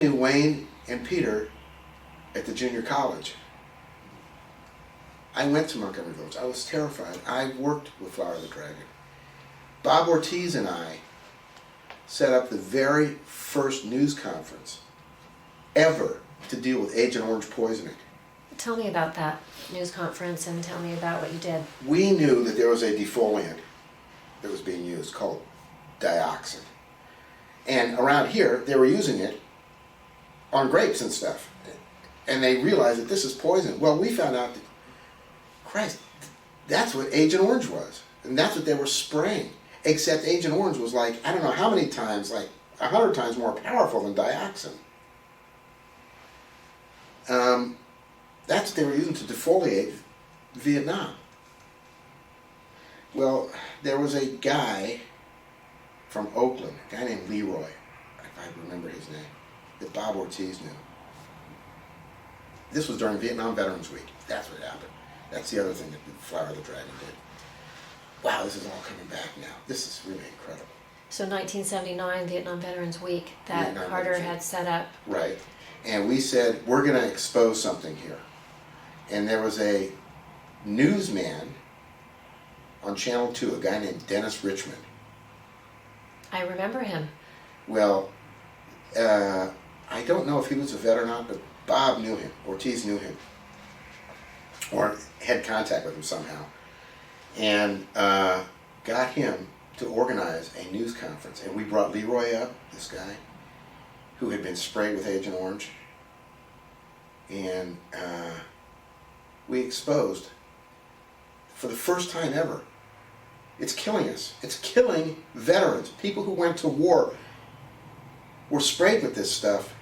knew Wayne and Peter at the junior college. I went to Montgomery Village. I was terrified. I worked with Flower of the Dragon. Bob Ortiz and I set up the very first news conference ever to deal with Agent Orange poisoning. Tell me about that news conference and tell me about what you did. We knew that there was a defoliant that was being used called dioxin. And around here, they were using it on grapes and stuff. And they realized that this is poison. Well, we found out that, Christ, that's what Agent Orange was. And that's what they were spraying. Except Agent Orange was like, I don't know how many times, like 100 times more powerful than dioxin. That's what they were using to defoliate Vietnam. Well, there was a guy from Oakland, a guy named Leroy, if I remember his name, that Bob Ortiz knew. This was during Vietnam Veterans Week. That's what happened. That's the other thing that the Flower of the Dragon did. Wow, this is all coming back now. This is really incredible. So 1979, Vietnam Veterans Week, that Vietnam Carter Veterans had set up. Right. And we said, we're going to expose something here. And there was a newsman on Channel 2, a guy named Dennis Richmond. I remember him. Well, I don't know if he was a vet or not, but Bob knew him. Ortiz knew him. Or had contact with him somehow. And got him to organize a news conference. And we brought Leroy up, this guy, who had been sprayed with Agent Orange. And we exposed, for the first time ever, it's killing us. It's killing veterans. People who went to war were sprayed with this stuff,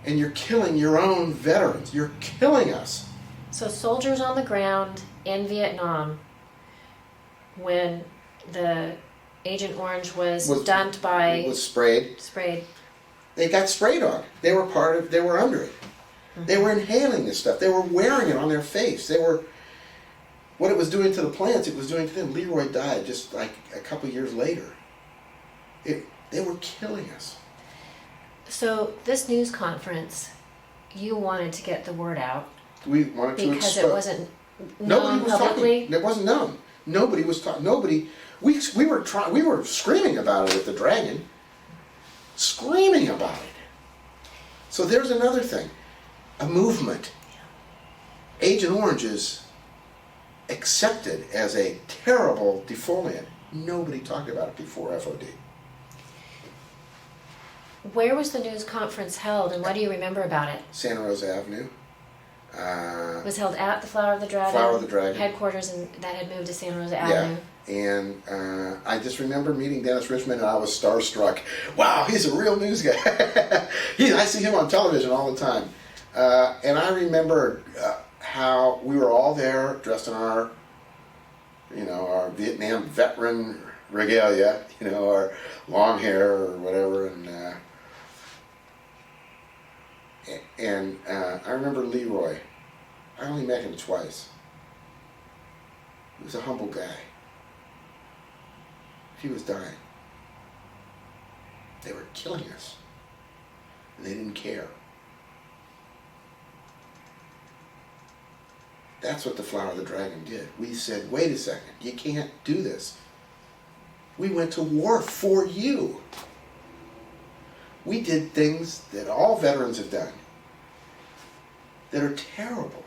and you're killing your own veterans. You're killing us. So soldiers on the ground in Vietnam, when the Agent Orange was dumped by... Was sprayed. Sprayed. They got sprayed on. They were under it. Mm-hmm. They were inhaling this stuff. They were wearing it on their face. What it was doing to the plants, it was doing to them. Leroy died just like a couple years later. They were killing us. So this news conference, you wanted to get the word out. We wanted to because it wasn't known publicly. It wasn't known. Nobody was talking. Nobody. We were screaming about it at the Dragon. Screaming about it. So there's another thing. A movement. Agent Orange is accepted as a terrible defoliant. Nobody talked about it before FOD. Where was the news conference held, and what do you remember about it? Santa Rosa Avenue. It was held at the Flower of the Dragon. Flower of the Dragon Headquarters, and that had moved to Santa Rosa Avenue. Yeah, and I just remember meeting Dennis Richmond, and I was starstruck. Wow, he's a real news guy. I see him on television all the time. And I remember how we were all there, dressed in our Vietnam veteran regalia, our long hair or whatever, and I remember Leroy. I only met him twice. He was a humble guy. He was dying. They were killing us. And they didn't care. That's what the Flower of the Dragon did. We said, wait a second, you can't do this. We went to war for you. We did things that all veterans have done that are terrible.